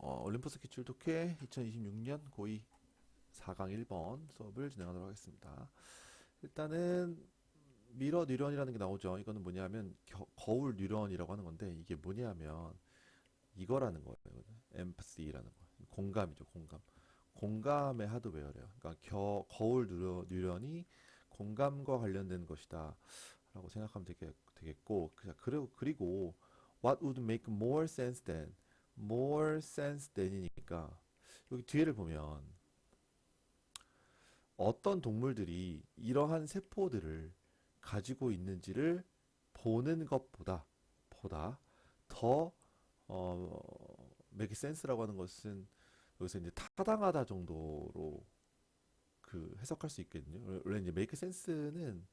올림포스 기출 독해 2026년 고2 4강 1번 수업을 진행하도록 하겠습니다. 일단은 미러 뉴런이라는 게 나오죠. 이거는 뭐냐면 거울 뉴런이라고 하는 건데 이게 뭐냐면 이거라는 거예요. empathy라는 거. 공감이죠, 공감. 공감의 하드웨어래요. 그러니까 거울 뉴런이 공감과 관련된 것이다 라고 생각하면 되겠고, 그리고 what would make more sense than이니까 여기 뒤에를 보면 어떤 동물들이 이러한 세포들을 가지고 있는지를 보는 것보다 더 make sense라고 하는 것은 여기서 이제 타당하다 정도로 그 해석할 수 있거든요. 원래 이제 make sense는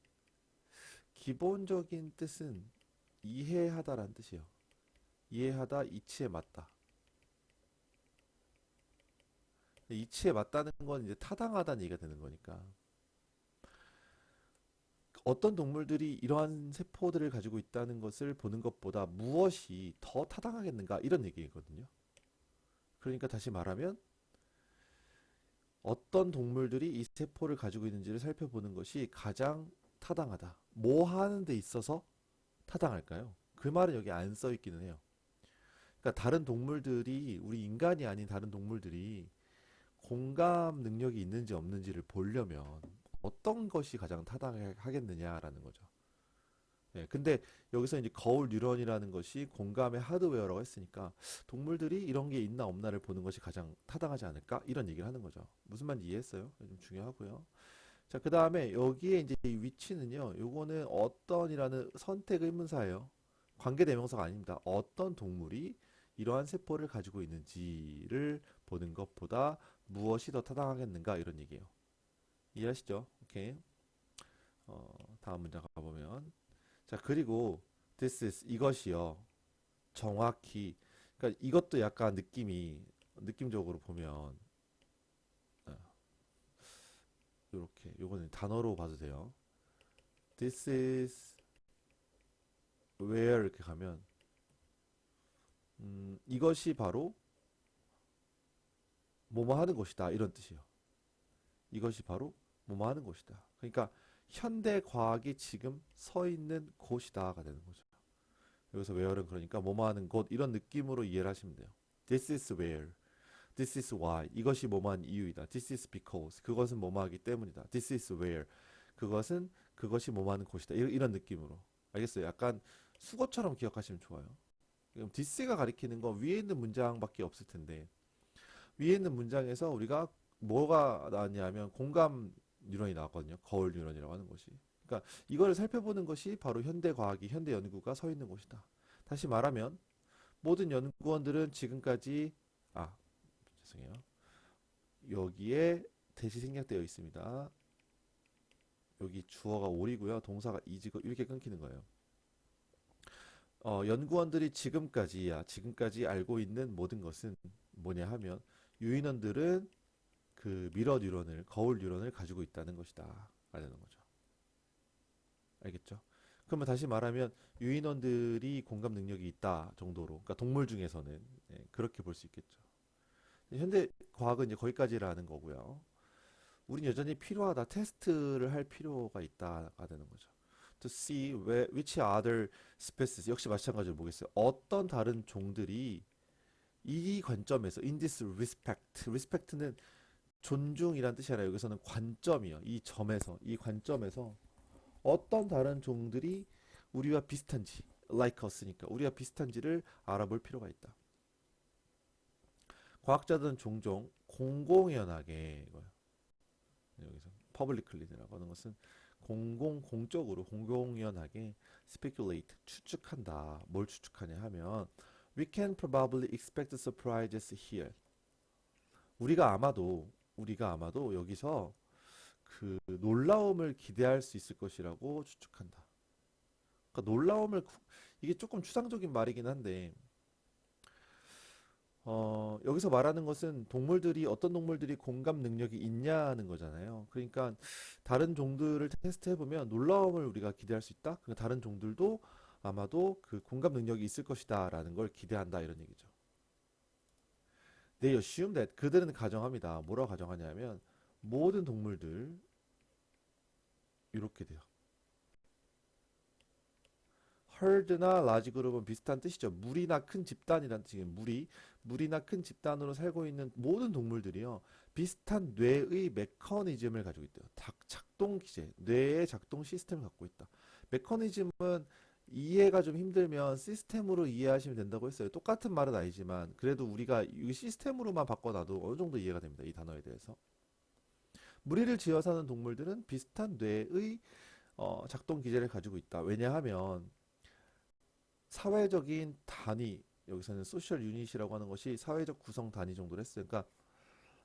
기본적인 뜻은 이해하다라는 뜻이에요. 이해하다, 이치에 맞다. 이치에 맞다는 건 이제 타당하다는 얘기가 되는 거니까. 어떤 동물들이 이러한 세포들을 가지고 있다는 것을 보는 것보다 무엇이 더 타당하겠는가 이런 얘기거든요. 그러니까 다시 말하면 어떤 동물들이 이 세포를 가지고 있는지를 살펴보는 것이 가장 타당하다. 뭐 하는 데 있어서 타당할까요? 그 말은 여기 안 써 있기는 해요. 그러니까 다른 동물들이 우리 인간이 아닌 다른 동물들이 공감 능력이 있는지 없는지를 보려면 어떤 것이 가장 타당하겠느냐라는 거죠. 예, 근데 여기서 이제 거울 뉴런이라는 것이 공감의 하드웨어라고 했으니까 동물들이 이런 게 있나 없나를 보는 것이 가장 타당하지 않을까? 이런 얘기를 하는 거죠. 무슨 말인지 이해했어요? 좀 중요하고요. 자, 그 다음에 여기에 이제 이 위치는요. 요거는 어떤이라는 선택 의문사예요. 관계대명사가 아닙니다. 어떤 동물이 이러한 세포를 가지고 있는지를 보는 것보다 무엇이 더 타당하겠는가 이런 얘기예요. 이해하시죠? 오케이. 다음 문장 가보면 자, 그리고 this is 이것이요. 정확히 그러니까 이것도 약간 느낌적으로 보면 이렇게 요거는 단어로 봐도 돼요. This is where 이렇게 가면 이것이 바로 뭐뭐 하는 것이다 이런 뜻이에요. 이것이 바로 뭐뭐 하는 것이다. 그러니까 현대 과학이 지금 서 있는 곳이다가 되는 거죠. 여기서 where는 그러니까 뭐뭐 하는 곳 이런 느낌으로 이해를 하시면 돼요. This is where. This is why. 이것이 뭐뭐한 이유이다. This is because. 그것은 뭐뭐하기 때문이다. This is where. 그것이 뭐뭐하는 곳이다. 이런 느낌으로. 알겠어요? 약간 수거처럼 기억하시면 좋아요. 그럼 this가 가리키는 건 위에 있는 문장밖에 없을 텐데 위에 있는 문장에서 우리가 뭐가 나왔냐면 공감 뉴런이 나왔거든요. 거울 뉴런이라고 하는 것이. 그러니까 이거를 살펴보는 것이 바로 현대 과학이 현대 연구가 서 있는 곳이다. 다시 말하면 모든 연구원들은 지금까지 아 죄송해요. 여기에 대시 생략되어 있습니다. 여기 주어가 올이고요. 동사가 이지고 이렇게 끊기는 거예요. 연구원들이 지금까지 알고 있는 모든 것은 뭐냐 하면 유인원들은 그 미러 뉴런을 거울 뉴런을 가지고 있다는 것이다. 라는 거죠. 알겠죠? 그러면 다시 말하면 유인원들이 공감 능력이 있다 정도로 그러니까 동물 중에서는 그렇게 볼 수 있겠죠. 현대 과학은 이제 거기까지라는 거고요. 우린 여전히 필요하다. 테스트를 할 필요가 있다가 되는 거죠. To see which other species 역시 마찬가지로 보겠어요. 어떤 다른 종들이 이 관점에서 in this respect는 존중이란 뜻이 아니라 여기서는 관점이요. 이 관점에서 어떤 다른 종들이 우리와 비슷한지 like us니까 우리와 비슷한지를 알아볼 필요가 있다. 과학자들은 종종 공공연하게 여기서 publicly라고 하는 것은 공적으로 공공연하게 speculate 추측한다. 뭘 추측하냐 하면 we can probably expect surprises here. 우리가 아마도 여기서 그 놀라움을 기대할 수 있을 것이라고 추측한다. 그러니까 이게 조금 추상적인 말이긴 한데 여기서 말하는 것은 어떤 동물들이 공감 능력이 있냐는 거잖아요. 그러니까 다른 종들을 테스트해보면 놀라움을 우리가 기대할 수 있다. 그러니까 다른 종들도 아마도 그 공감 능력이 있을 것이다 라는 걸 기대한다 이런 얘기죠. They assume that 그들은 가정합니다. 뭐라고 가정하냐면 모든 동물들 이렇게 돼요. herd나 large 그룹은 비슷한 뜻이죠. 무리나 큰 집단이라는 뜻이에요. 무리나 큰 집단으로 살고 있는 모든 동물들이요. 비슷한 뇌의 메커니즘을 가지고 있대요. 작동 기제, 뇌의 작동 시스템을 갖고 있다. 메커니즘은 이해가 좀 힘들면 시스템으로 이해하시면 된다고 했어요. 똑같은 말은 아니지만 그래도 우리가 이 시스템으로만 바꿔놔도 어느 정도 이해가 됩니다. 이 단어에 대해서. 무리를 지어 사는 동물들은 비슷한 뇌의 작동 기제를 가지고 있다. 왜냐하면 사회적인 단위, 여기서는 소셜 유닛이라고 하는 것이 사회적 구성 단위 정도를 했어요. 그러니까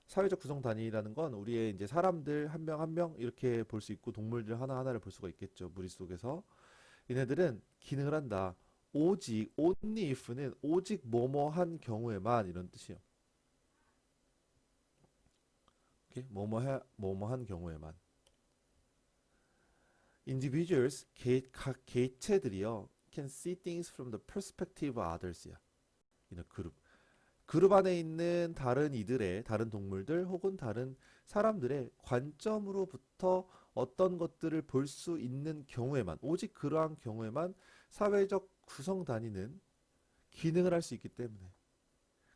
사회적 구성 단위라는 건 우리의 이제 사람들 한 명 한 명 이렇게 볼 수 있고 동물들 하나하나를 볼 수가 있겠죠. 무리 속에서. 얘네들은 기능을 한다. 오직 only if는 오직 뭐뭐한 경우에만 이런 뜻이에요. 오케이? 뭐뭐한 경우에만. Individuals 각 개체들이요 can see things from the perspective of others야. 이런 그룹 안에 있는 다른 동물들 혹은 다른 사람들의 관점으로부터 어떤 것들을 볼 수 있는 경우에만, 오직 그러한 경우에만 사회적 구성 단위는 기능을 할 수 있기 때문에.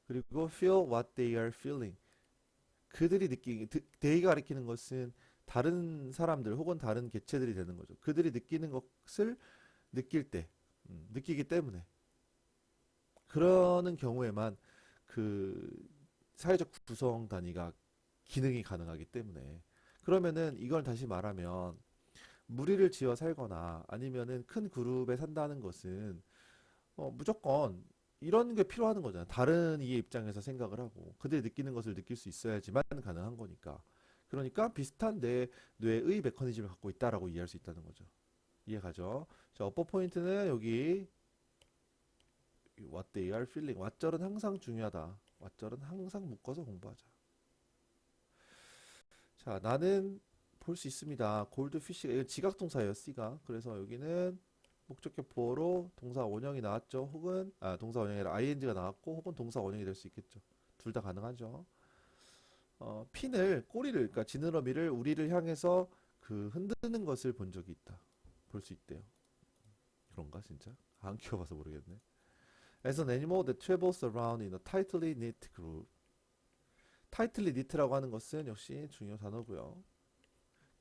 그리고 feel what they are feeling. they가 가리키는 것은 다른 사람들 혹은 다른 개체들이 되는 거죠. 그들이 느끼는 것을 느낄 때, 느끼기 때문에. 그러는 경우에만 그 사회적 구성 단위가 기능이 가능하기 때문에 그러면은 이걸 다시 말하면 무리를 지어 살거나 아니면은 큰 그룹에 산다는 것은 무조건 이런 게 필요하는 거잖아. 다른 이의 입장에서 생각을 하고 그들이 느끼는 것을 느낄 수 있어야지만 가능한 거니까. 그러니까 비슷한 뇌의 메커니즘을 갖고 있다라고 이해할 수 있다는 거죠. 이해가죠? 자, 어퍼 포인트는 여기 what they are feeling. 왓절은 항상 중요하다. 왓절은 항상 묶어서 공부하자. 자, 나는 볼 수 있습니다. 골드피쉬가 이건 지각동사예요. C가. 그래서 여기는 목적격 보어로 동사 원형이 나왔죠. 혹은 동사 원형이 아니라 ing가 나왔고 혹은 동사 원형이 될 수 있겠죠. 둘 다 가능하죠. 꼬리를 그러니까 지느러미를 우리를 향해서 그 흔드는 것을 본 적이 있다. 볼 수 있대요. 그런가 진짜? 안 키워봐서 모르겠네. As an animal that travels around in a tightly knit group. tightly knit라고 하는 것은 역시 중요 단어고요.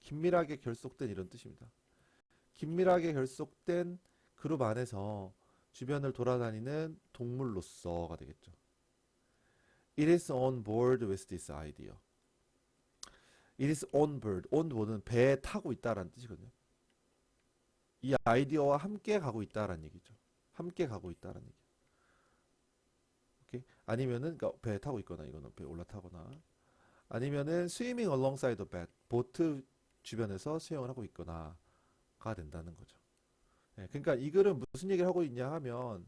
긴밀하게 결속된 이런 뜻입니다. 긴밀하게 결속된 그룹 안에서 주변을 돌아다니는 동물로서가 되겠죠. It is on board with this idea. It is on board. on board는 배에 타고 있다라는 뜻이거든요. 이 아이디어와 함께 가고 있다라는 얘기죠. 함께 가고 있다라는 얘기. 오케이? 아니면은 그러니까 배에 타고 있거나 이거는 배에 올라타거나 아니면은 swimming alongside the boat. 보트 주변에서 수영을 하고 있거나가 된다는 거죠. 예, 그러니까 이 글은 무슨 얘기를 하고 있냐 하면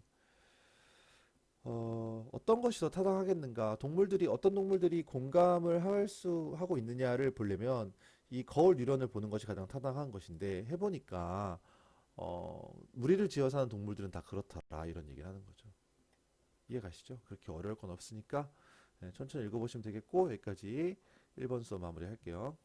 어떤 것이 더 타당하겠는가? 어떤 동물들이 공감을 하고 있느냐를 보려면 이 거울 유련을 보는 것이 가장 타당한 것인데 해보니까 무리를 지어 사는 동물들은 다 그렇더라 이런 얘기를 하는 거죠. 이해 가시죠? 그렇게 어려울 건 없으니까 천천히 읽어보시면 되겠고 여기까지 1번 수업 마무리할게요.